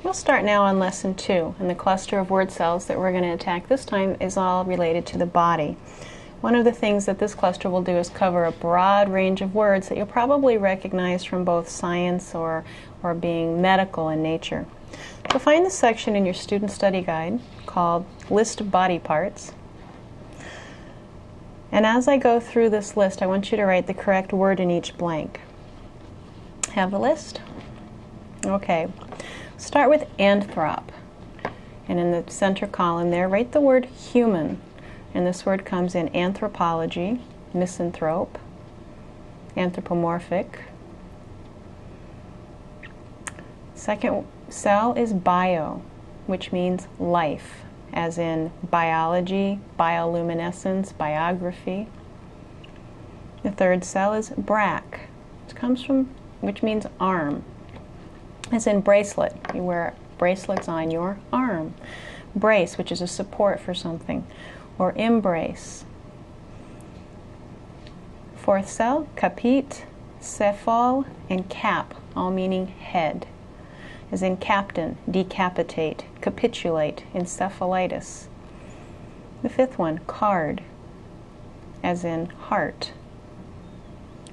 We'll start now on Lesson 2, and the cluster of word cells that we're going to attack this time is all related to the body. One of the things that this cluster will do is cover a broad range of words that you'll probably recognize from both science or being medical in nature. You'll find the section in your student study guide called List of Body Parts. And as I go through this list, I want you to write the correct word in each blank. Have a list? Okay. Start with anthrop. And in the center column there, write the word human. And this word comes in anthropology, misanthrope, anthropomorphic. Second cell is bio, which means life, as in biology, bioluminescence, biography. The third cell is brac, which means arm, as in bracelet. You wear bracelets on your arm. Brace, which is a support for something, or embrace. Fourth cell, capite, cephal, and cap, all meaning head, as in captain, decapitate, capitulate, encephalitis. The fifth one, card, as in heart,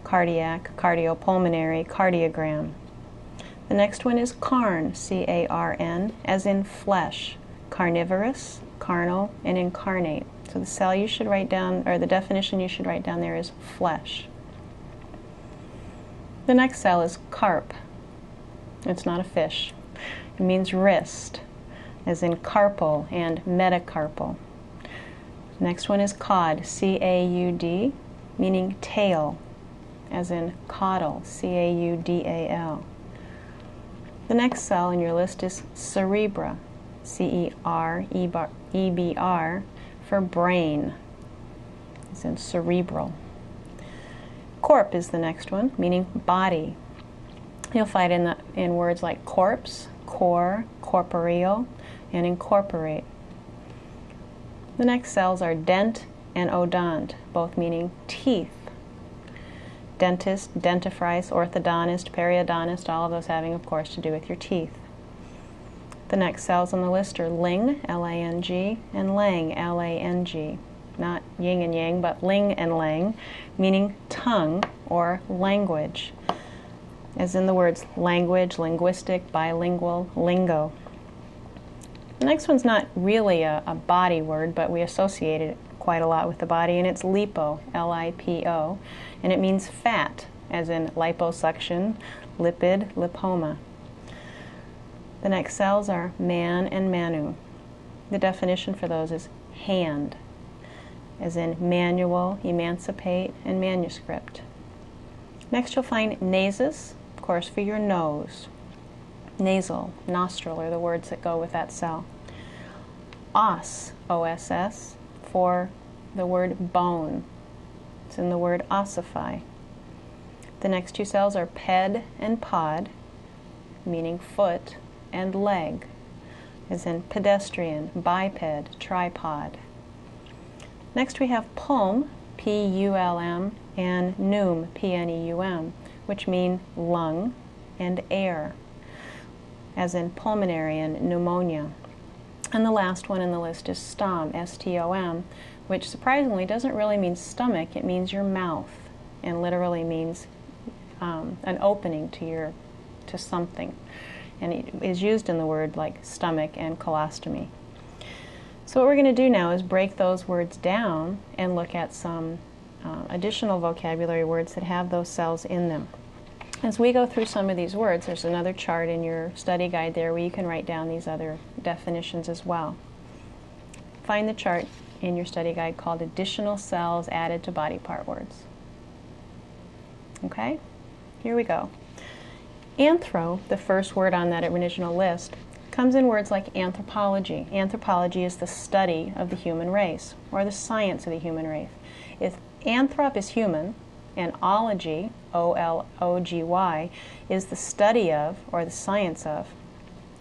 cardiac, cardiopulmonary, cardiogram. The next one is carn, C-A-R-N, as in flesh, carnivorous, carnal, and incarnate. So the cell you should write down, or the definition you should write down there is flesh. The next cell is carp. It's not a fish. It means wrist, as in carpal and metacarpal. Next one is caud, C-A-U-D, meaning tail, as in caudal, C-A-U-D-A-L. The next cell in your list is cerebra, C-E-R-E-B-R, for brain, as in cerebral. Corp is the next one, meaning body. You'll find in words like corpse, core, corporeal, and incorporate. The next cells are dent and odont, both meaning teeth. Dentist, dentifrice, orthodontist, periodontist, all of those having, of course, to do with your teeth. The next cells on the list are ling, L-A-N-G, and lang, L-A-N-G. Not yin and yang, but ling and lang, meaning tongue or language, as in the words language, linguistic, bilingual, lingo. The next one's not really a body word, but we associate it quite a lot with the body, and it's lipo, L-I-P-O, and it means fat, as in liposuction, lipid, lipoma. The next cells are man and manu. The definition for those is hand, as in manual, emancipate, and manuscript. Next you'll find nasus, of course, for your nose. Nasal, nostril are the words that go with that cell. Os, O-S-S, for the word bone. It's in the word ossify. The next two cells are ped and pod, meaning foot, and leg, as in pedestrian, biped, tripod. Next we have pulm, P-U-L-M, and neum, P-N-E-U-M, which mean lung and air, as in pulmonary and pneumonia. And the last one in the list is stom, S-T-O-M, which surprisingly doesn't really mean stomach, it means your mouth, and literally means an opening to something. And it is used in the word like stomach and colostomy. So what we're going to do now is break those words down and look at some additional vocabulary words that have those cells in them. As we go through some of these words, there's another chart in your study guide there where you can write down these other definitions as well. Find the chart in your study guide called Additional Cells Added to Body Part Words. Okay, here we go. Anthro, the first word on that original list, comes in words like anthropology. Anthropology is the study of the human race, or the science of the human race. If anthrop is human, and ology, O-L-O-G-Y, is the study of, or the science of,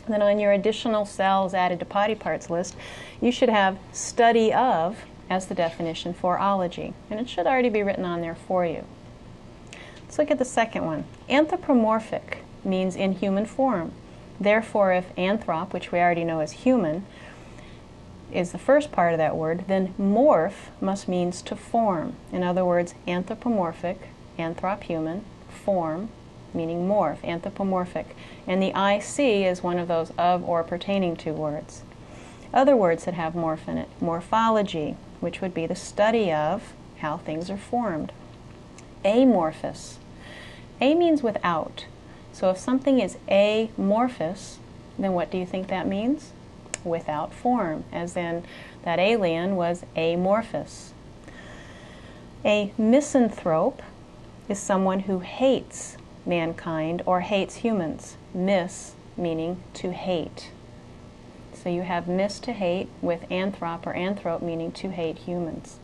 then on your additional cells added to body parts list, you should have study of as the definition for ology. And it should already be written on there for you. Let's look at the second one. Anthropomorphic means in human form. Therefore, if anthrop, which we already know is human, is the first part of that word, then morph must means to form. In other words, anthropomorphic, anthrop human, form, meaning morph, anthropomorphic. And the IC is one of those of or pertaining to words. Other words that have morph in it, morphology, which would be the study of how things are formed. Amorphous. A means without. So if something is amorphous, then what do you think that means? Without form, as in that alien was amorphous. A misanthrope is someone who hates mankind or hates humans. Mis meaning to hate. So you have mis to hate with anthrop or anthrope meaning to hate humans.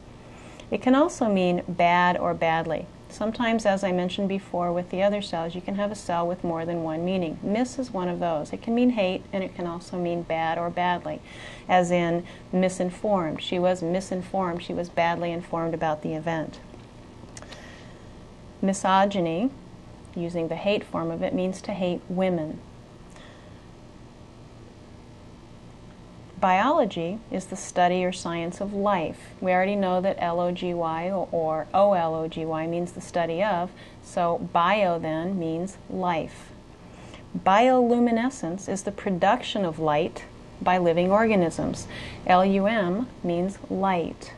It can also mean bad or badly. Sometimes, as I mentioned before with the other cells, you can have a cell with more than one meaning. Mis is one of those. It can mean hate, and it can also mean bad or badly, as in misinformed. She was misinformed. She was badly informed about the event. Misogyny, using the hate form of it, means to hate women. Biology is the study or science of life. We already know that L-O-G-Y or O-L-O-G-Y means the study of, so bio then means life. Bioluminescence is the production of light by living organisms. L-U-M means light.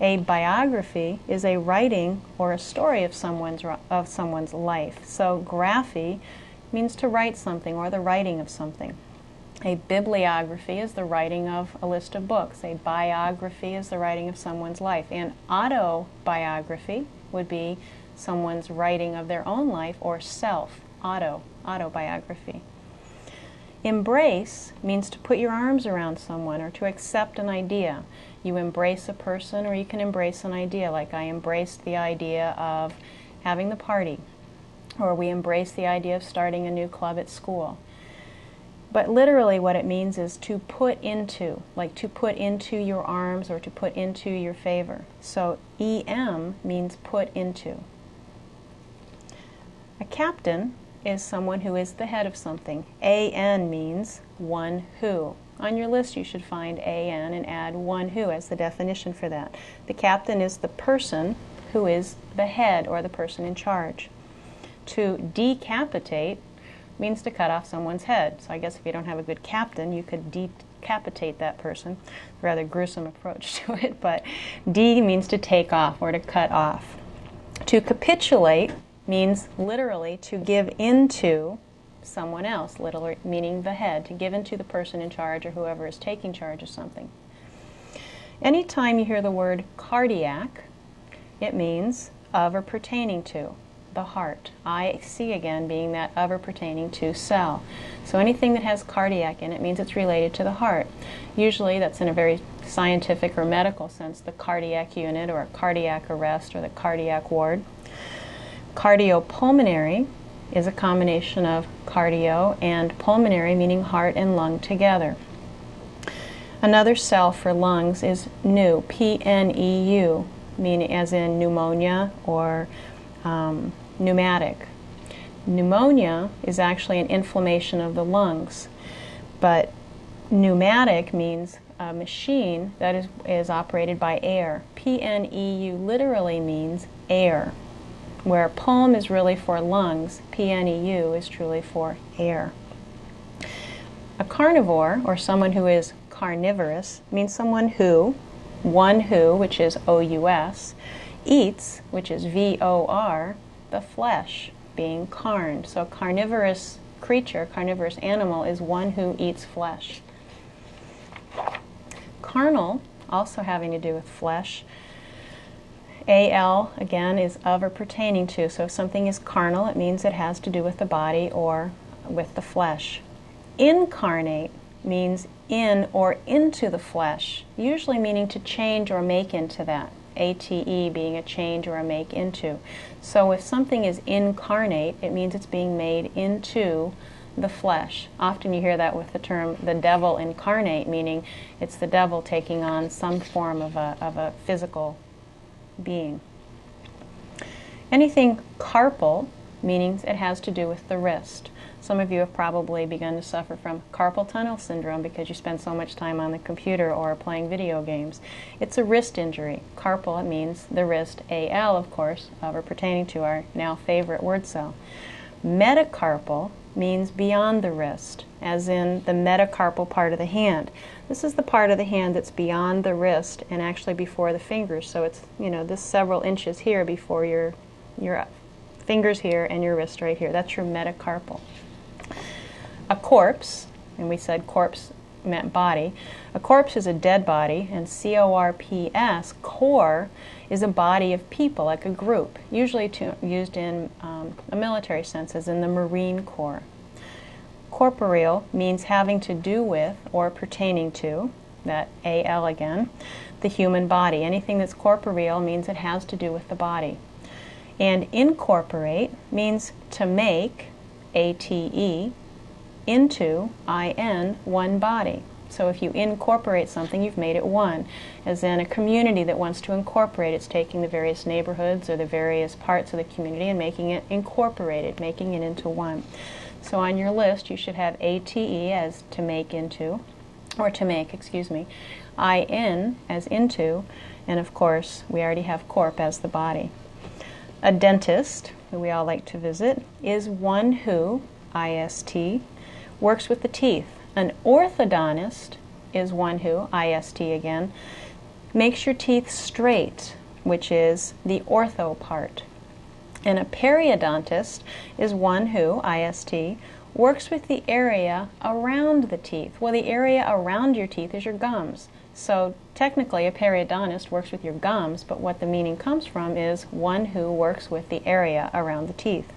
A biography is a writing or a story of someone's life. So graphy means to write something or the writing of something. A bibliography is the writing of a list of books. A biography is the writing of someone's life. And autobiography would be someone's writing of their own life or self. Autobiography. Embrace means to put your arms around someone or to accept an idea. You embrace a person or you can embrace an idea, like I embraced the idea of having the party, or we embrace the idea of starting a new club at school. But literally what it means is to put into, like to put into your arms or to put into your favor. So EM means put into. A captain is someone who is the head of something. AN means one who. On your list you should find AN and add one who as the definition for that. The captain is the person who is the head or the person in charge. To decapitate means to cut off someone's head. So I guess if you don't have a good captain, you could decapitate that person. Rather gruesome approach to it, but D means to take off or to cut off. To capitulate means literally to give into someone else, literally meaning the head, to give into the person in charge or whoever is taking charge of something. Anytime you hear the word cardiac, it means of or pertaining to. The heart. IC again being that of or pertaining to cell. So anything that has cardiac in it means it's related to the heart. Usually that's in a very scientific or medical sense, the cardiac unit or a cardiac arrest or the cardiac ward. Cardiopulmonary is a combination of cardio and pulmonary, meaning heart and lung together. Another cell for lungs is pneu, P-N-E-U, meaning as in pneumonia or pneumatic. Pneumonia is actually an inflammation of the lungs, but pneumatic means a machine that is operated by air. P-N-E-U literally means air, where pulm is really for lungs, P-N-E-U is truly for air. A carnivore, or someone who is carnivorous, means someone who, which is O-U-S, eats, which is V-O-R, the flesh, being carned. So carnivorous creature, carnivorous animal, is one who eats flesh. Carnal, also having to do with flesh. A-L, again, is of or pertaining to. So if something is carnal, it means it has to do with the body or with the flesh. Incarnate means in or into the flesh, usually meaning to change or make into that. A-T-E being a change or a make into. So if something is incarnate, it means it's being made into the flesh. Often you hear that with the term the devil incarnate, meaning it's the devil taking on some form of a physical being. Anything carpal, meaning it has to do with the wrist. Some of you have probably begun to suffer from carpal tunnel syndrome because you spend so much time on the computer or playing video games. It's a wrist injury. Carpal means the wrist. AL, of course, we're pertaining to our now favorite word cell. Metacarpal means beyond the wrist, as in the metacarpal part of the hand. This is the part of the hand that's beyond the wrist and actually before the fingers. So it's, this several inches here before your fingers here and your wrist right here. That's your metacarpal. A corpse, and we said corpse meant body. A corpse is a dead body, and C-O-R-P-S, corps, is a body of people, like a group, usually used in a military sense, as in the Marine Corps. Corporeal means having to do with or pertaining to, that A-L again, the human body. Anything that's corporeal means it has to do with the body. And incorporate means to make, A-T-E, into, I-N, one body. So if you incorporate something, you've made it one. As in a community that wants to incorporate, it's taking the various neighborhoods or the various parts of the community and making it incorporated, making it into one. So on your list, you should have A-T-E as to make into, or to make, excuse me, I-N as into, and of course, we already have corp as the body. A dentist, who we all like to visit, is one who, I-S-T, works with the teeth. An orthodontist is one who, I-S-T again, makes your teeth straight, which is the ortho part. And a periodontist is one who, I-S-T, works with the area around the teeth. Well, the area around your teeth is your gums. So technically a periodontist works with your gums, but what the meaning comes from is one who works with the area around the teeth.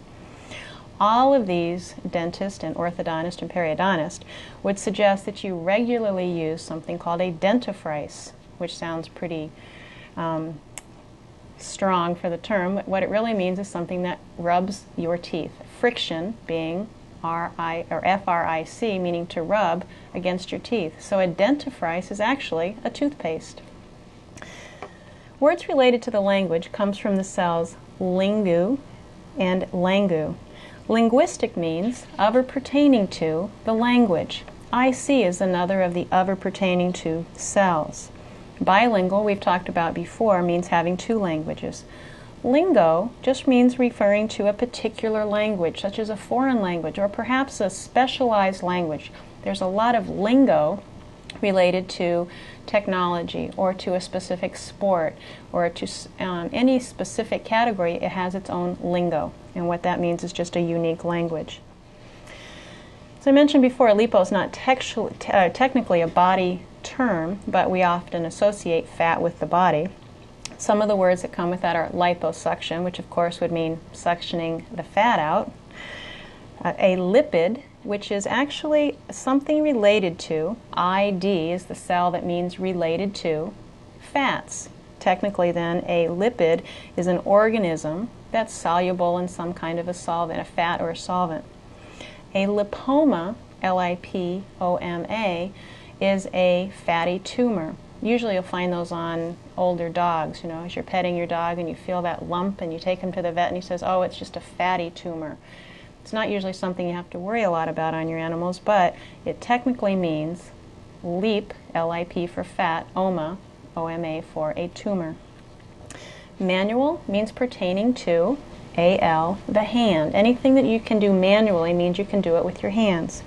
All of these, dentist and orthodontist and periodontist, would suggest that you regularly use something called a dentifrice, which sounds pretty strong for the term. What it really means is something that rubs your teeth. Friction being F-R-I-C, meaning to rub against your teeth. So a dentifrice is actually a toothpaste. Words related to the language comes from the cells lingu and langu. Linguistic means of or pertaining to the language. IC is another of the of or pertaining to cells. Bilingual, we've talked about before, means having two languages. Lingo just means referring to a particular language, such as a foreign language or perhaps a specialized language. There's a lot of lingo related to technology or to a specific sport or to any specific category. It has its own lingo, and what that means is just a unique language. As I mentioned before, lipo is not technically a body term, but we often associate fat with the body. Some of the words that come with that are liposuction, which of course would mean suctioning the fat out. A lipid, which is actually something related to, ID is the cell that means related to, fats. Technically then, a lipid is an organism that's soluble in some kind of a solvent, a fat or a solvent. A lipoma, L-I-P-O-M-A, is a fatty tumor. Usually you'll find those on older dogs, as you're petting your dog and you feel that lump and you take him to the vet and he says, oh, it's just a fatty tumor. It's not usually something you have to worry a lot about on your animals, but it technically means lip, L-I-P for fat, oma, O-M-A for a tumor. Manual means pertaining to, A-L, the hand. Anything that you can do manually means you can do it with your hands.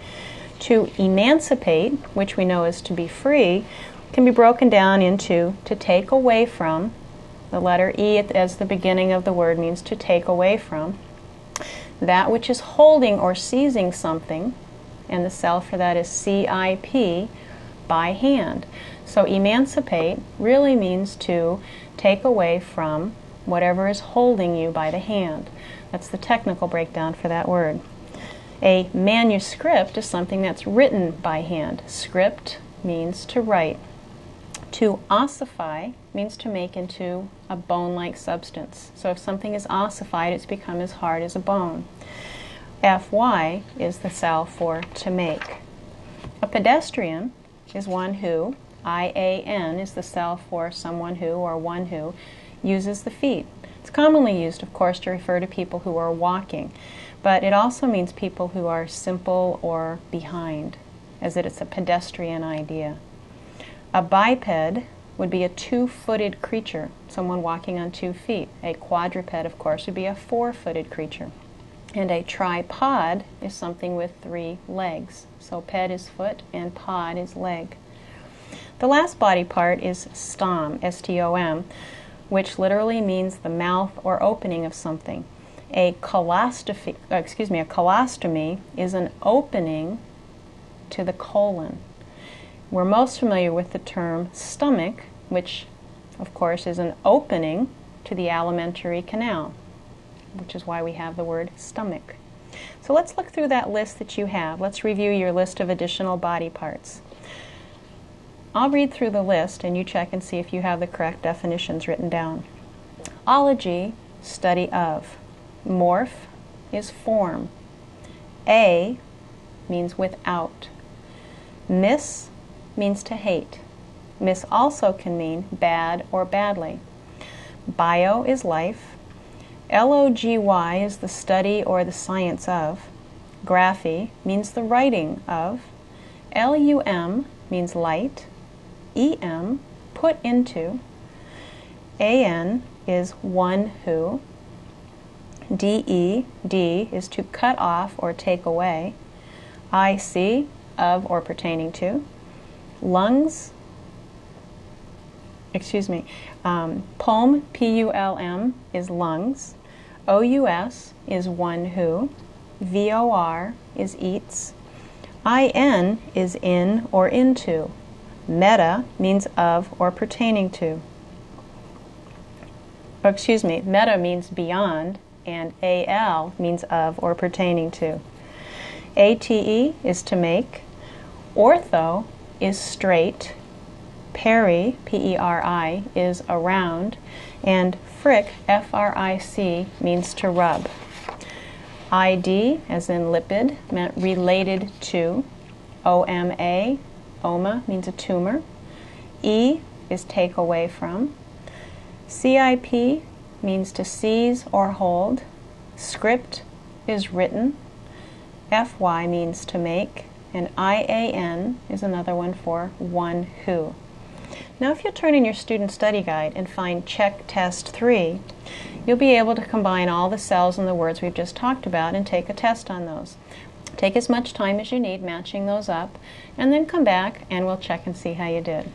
To emancipate, which we know is to be free, can be broken down into to take away from. The letter E as the beginning of the word means to take away from. That which is holding or seizing something, and the cell for that is CIP, by hand. So emancipate really means to take away from whatever is holding you by the hand. That's the technical breakdown for that word. A manuscript is something that's written by hand. Script means to write. To ossify means to make into a bone-like substance. So if something is ossified, it's become as hard as a bone. FY is the cell for to make. A pedestrian is one who, IAN is the cell for someone who or one who uses the feet. It's commonly used, of course, to refer to people who are walking, but it also means people who are simple or behind, as it is a pedestrian idea. A biped would be a two-footed creature, someone walking on 2 feet. A quadruped, of course, would be a 4-footed creature. And a tripod is something with 3 legs. So ped is foot and pod is leg. The last body part is stom, S-T-O-M, which literally means the mouth or opening of something. A colostomy is an opening to the colon. We're most familiar with the term stomach, which of course is an opening to the alimentary canal, which is why we have the word stomach. So let's look through that list that you have. Let's review your list of additional body parts. I'll read through the list and you check and see if you have the correct definitions written down. Ology, study of. Morph is form. A means without. Miss means to hate. Miss also can mean bad or badly. Bio is life. Logy is the study or the science of. Graphy means the writing of. Lum means light. Em, put into. An is one who. D is to cut off or take away. Ic, of or pertaining to. Lungs, Pulm, P-U-L-M, is lungs. O-U-S is one who. V-O-R is eats. I-N is in or into. Meta means of or pertaining to. Meta means beyond, and A-L means of or pertaining to. A-T-E is to make. Ortho is straight. Peri, P-E-R-I, is around, and fric, F-R-I-C, means to rub. ID, as in lipid, meant related to. O-M-A, oma, means a tumor. E is take away from. CIP means to seize or hold. Script is written. FY means to make. And IAN is another one for one who. Now if you'll turn in your student study guide and find check test 3, you'll be able to combine all the cells and the words we've just talked about and take a test on those. Take as much time as you need matching those up, and then come back and we'll check and see how you did.